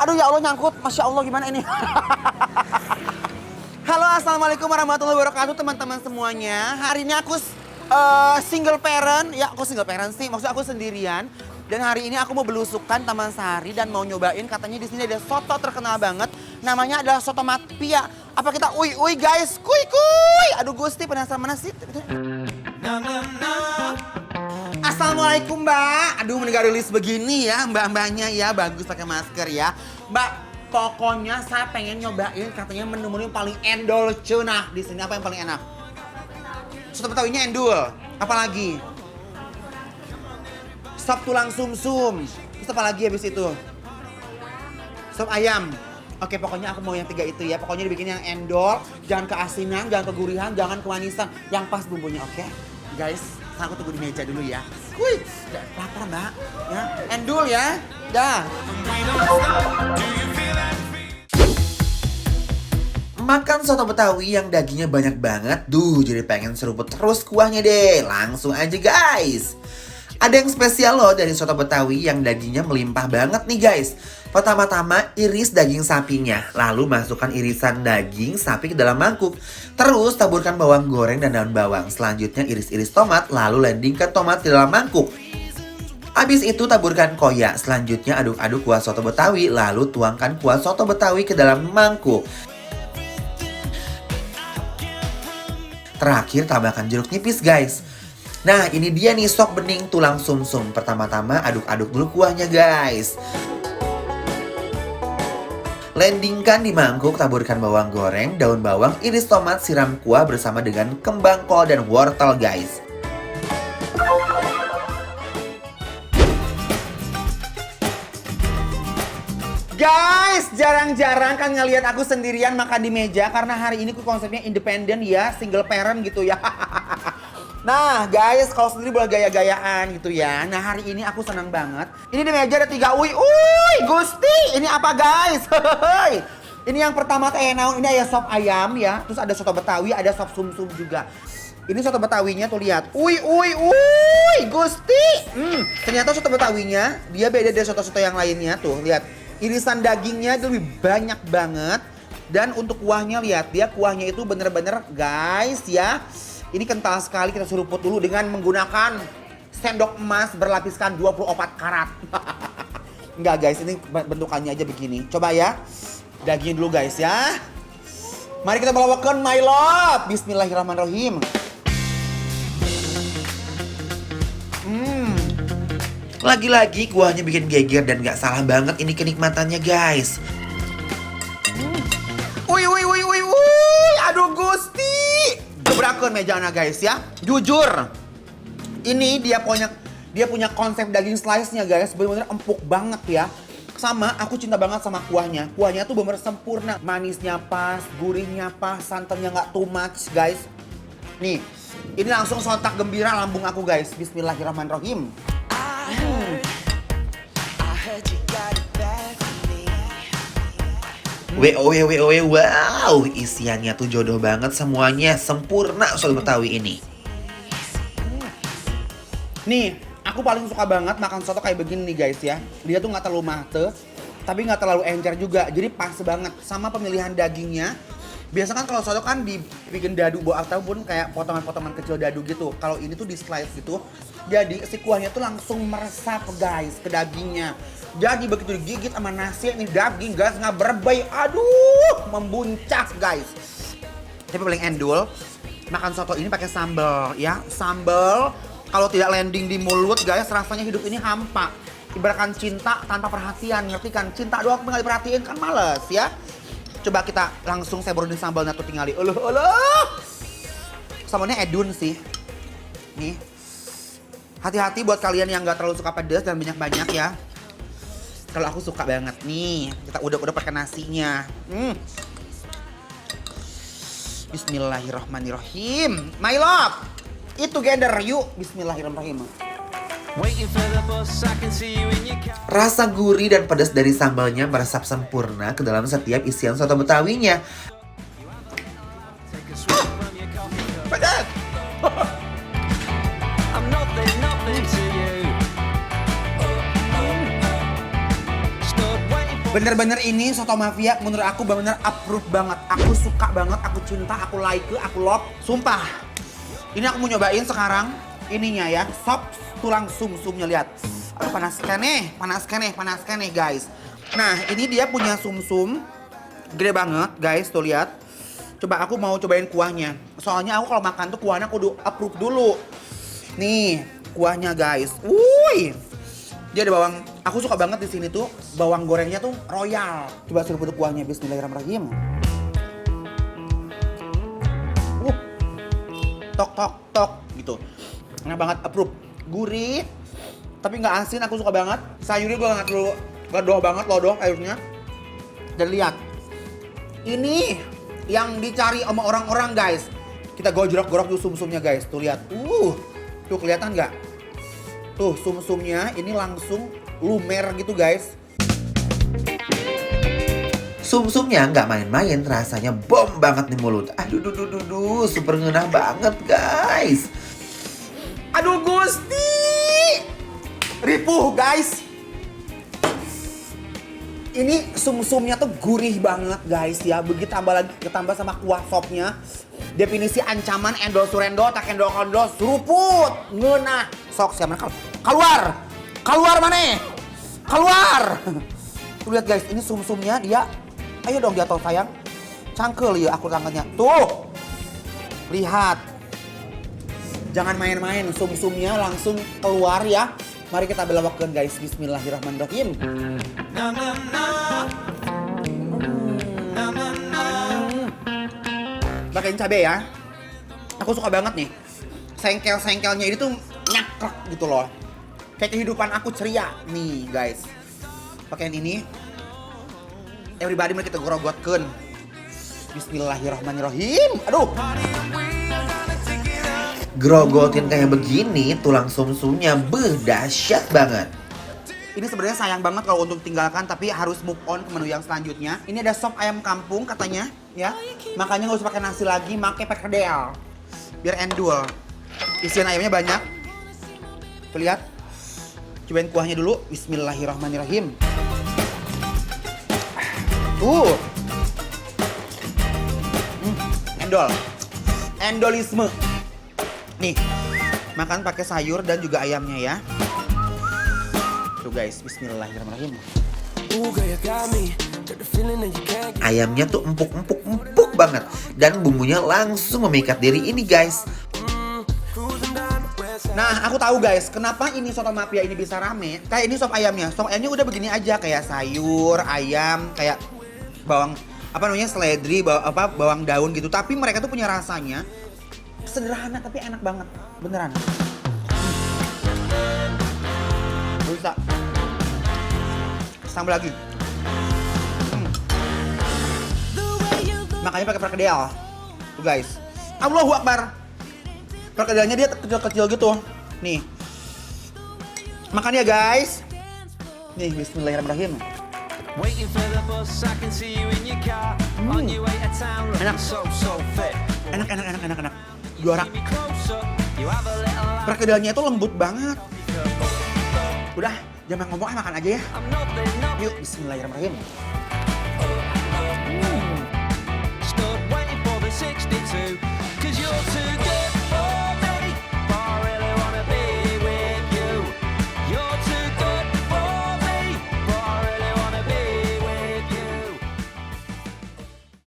Aduh ya Allah nyangkut, Masya Allah gimana ini. Halo assalamualaikum warahmatullahi wabarakatuh teman-teman semuanya. Hari ini aku single parent, ya aku single parent sih, maksudnya aku sendirian. Dan hari ini aku mau belusukan Taman Sari dan mau nyobain katanya di sini ada soto terkenal banget. Namanya adalah soto Mapia. Apa kita uy guys, kuy. Aduh Gusti penasaran mana sih? Assalamualaikum Mbak. Aduh mendengar rilis begini ya mbak-mbaknya ya. Bagus pakai masker ya. Mbak, pokoknya saya pengen nyobain katanya menu-menu paling endol cunah. Di sini apa yang paling enak? Soto Betawinya endul. Apalagi? Sop tulang sumsum. Terus apa lagi habis itu? Sop ayam. Oke, pokoknya aku mau yang 3 itu ya. Pokoknya dibikin yang endol, jangan keasinan, jangan kegurihan, jangan kemanisan. Yang pas bumbunya, oke? Guys, aku tunggu di meja dulu ya. Kuy, lapar Mbak. Ya, endul ya. Dah. Makan soto Betawi yang dagingnya banyak banget. Duh, jadi pengen seruput terus kuahnya deh. Langsung aja guys. Ada yang spesial loh dari soto Betawi yang dagingnya melimpah banget nih guys. Pertama-tama iris daging sapinya, lalu masukkan irisan daging sapi ke dalam mangkuk. Terus taburkan bawang goreng dan daun bawang. Selanjutnya iris-iris tomat, lalu landingkan tomat ke dalam mangkuk. Habis itu taburkan koya. Selanjutnya aduk-aduk kuah soto Betawi, lalu tuangkan kuah soto Betawi ke dalam mangkuk. Terakhir tambahkan jeruk nipis guys. Nah ini dia nih sop bening tulang sumsum. Pertama-tama aduk-aduk dulu kuahnya guys. Landingkan di mangkuk, taburkan bawang goreng, daun bawang, iris tomat, siram kuah bersama dengan kembang kol dan wortel guys. Guys, jarang-jarang kan ngelihat aku sendirian makan di meja karena hari ini konsepnya independen ya, single parent gitu ya. Nah guys, kalau sendiri boleh gaya-gayaan gitu ya. Nah hari ini aku senang banget. Ini di meja ada 3 uy Gusti. Ini apa guys? Ini yang pertama teh naon, ini ada sop ayam ya. Terus ada soto Betawi, ada sop sumsum juga. Ini soto Betawinya tuh lihat. Uy Gusti. Ternyata soto Betawinya dia beda dari soto-soto yang lainnya tuh. Lihat, irisan dagingnya itu lebih banyak banget. Dan untuk kuahnya lihat, dia kuahnya itu bener-bener guys ya. Ini kental sekali, kita seruput dulu dengan menggunakan sendok emas berlapiskan 24 karat. Enggak guys, ini bentukannya aja begini. Coba ya, dagingnya dulu guys ya. Mari kita bawakan my love. Bismillahirrahmanirrahim. Lagi-lagi kuahnya bikin geger dan gak salah banget ini kenikmatannya guys. Uy, aduh Gusti. Gebrakan mejana guys ya. Jujur, ini dia punya konsep daging slice-nya guys. Bener-bener empuk banget ya. Sama, aku cinta banget sama kuahnya. Kuahnya tuh bener sempurna. Manisnya pas, gurihnya pas, santannya nggak too much guys. Nih, ini langsung sontak gembira lambung aku guys. Bismillahirrahmanirrahim. Wow, isiannya tuh jodoh banget semuanya, sempurna soto Betawi ini. Nih, aku paling suka banget makan soto kayak begini nih guys ya. Dia tuh nggak terlalu mate, tapi nggak terlalu encer juga, jadi pas banget sama pemilihan dagingnya. Biasa kan kalau soto kan dibikin dadu ataupun kayak potongan-potongan kecil dadu gitu. Kalau ini tuh di slice gitu, jadi si kuahnya tuh langsung meresap guys ke dagingnya. Jadi begitu digigit sama nasi ini daging guys nggak berbay, aduh membuncah guys. Tapi paling endul makan soto ini pakai sambal ya, sambal kalau tidak landing di mulut guys rasanya hidup ini hampa. Ibaratkan cinta tanpa perhatian, ngerti kan? Cinta doang nggak diperhatiin kan males ya. Coba kita langsung saya burunin sambal tuh tinggali. Sambalnya edun sih. Nih. Hati-hati buat kalian yang nggak terlalu suka pedas dan banyak-banyak ya. Kalau aku suka banget nih, kita udah pakai nasinya. Bismillahirrahmanirrahim. My love, eat together yuk. Bismillahirrahmanirrahim. Rasa gurih dan pedas dari sambalnya meresap sempurna ke dalam setiap isian soto Betawinya. Pedas. Bener-bener ini soto mafia menurut aku bener-bener approve banget. Aku suka banget, aku cinta, aku like, aku love. Sumpah. Ini aku mau nyobain sekarang ininya ya, sop tulang sum-sumnya, lihat. Aduh panas kan nih guys. Nah ini dia punya sum-sum gede banget guys, tuh lihat. Coba aku mau cobain kuahnya. Soalnya aku kalau makan tuh kuahnya aku approve dulu. Nih kuahnya guys. Wuih. Dia ada bawang. Aku suka banget di sini tuh bawang gorengnya tuh royal. Coba seruput kuahnya. Bismillahirrahmanirrahim. Tok tok tok gitu. Enak banget, approve. Gurih. Tapi nggak asin, aku suka banget. Sayurnya gue nggak terlalu lodoh banget, lodoh sayurnya. Dan lihat. Ini yang dicari sama orang-orang guys. Kita gojrok-gorok tuh sum-sumnya guys. Tuh lihat. Tuh kelihatan nggak? Tuh sum-sumnya ini langsung lumer gitu guys. Sum-sumnya nggak main-main, rasanya bom banget di mulut. Aduh, super ngenah banget guys. Aduh Gusti. Ripuh guys. Ini sum-sumnya tuh gurih banget guys ya. Begitu ditambah sama kuah sopnya. Definisi ancaman endo surendo tak endo kondo seruput ngeunah. Sok siapa keluar. Keluar mana? Keluar. Tuh lihat guys, ini sum-sumnya dia. Ayo dong jatuh sayang. Cangkel ya aku tangannya. Tuh. Lihat. Jangan main-main, sum-sumnya langsung keluar ya. Mari kita belawakkan guys. Bismillahirrahmanirrahim. Pakein cabai ya. Aku suka banget nih. Sengkel-sengkelnya ini tuh nyakrek gitu loh. Kayak kehidupan aku ceria nih guys. Pakein ini. Everybody mari kita gorogotkeun. Bismillahirrahmanirrahim. Aduh. Grogotin kayak begini, tulang sum-sumnya dahsyat banget. Ini sebenarnya sayang banget kalau untuk tinggalkan, tapi harus move on ke menu yang selanjutnya. Ini ada sop ayam kampung katanya, ya. Makanya nggak usah pakai nasi lagi, pakai perkedel. Biar endul. Isian ayamnya banyak. Tuh lihat. Cobain kuahnya dulu. Bismillahirrahmanirrahim. Endol. Endolisme. Nih, makan pakai sayur dan juga ayamnya ya. Tuh guys, bismillahirrahmanirrahim. Ayamnya tuh empuk banget. Dan bumbunya langsung memikat diri ini guys. Nah, aku tahu guys, kenapa ini soto mafia ini bisa rame. Kayak ini sop ayamnya. Sop ayamnya udah begini aja, kayak sayur, ayam, kayak bawang, apa namanya, seledri, bawang daun gitu. Tapi mereka tuh punya rasanya sederhana tapi enak banget, beneran. Bisa. Sambal lagi. Makanya pakai perkedel. Tuh guys. Allahu Akbar. Perkedelnya dia kecil-kecil gitu. Nih. Makan ya guys. Nih, bismillahirrahmanirrahim. Enak. Juara. Perkedelnya itu lembut banget. Udah, jangan ngomong, makan aja ya. Yuk, bismillahirrahmanirrahim.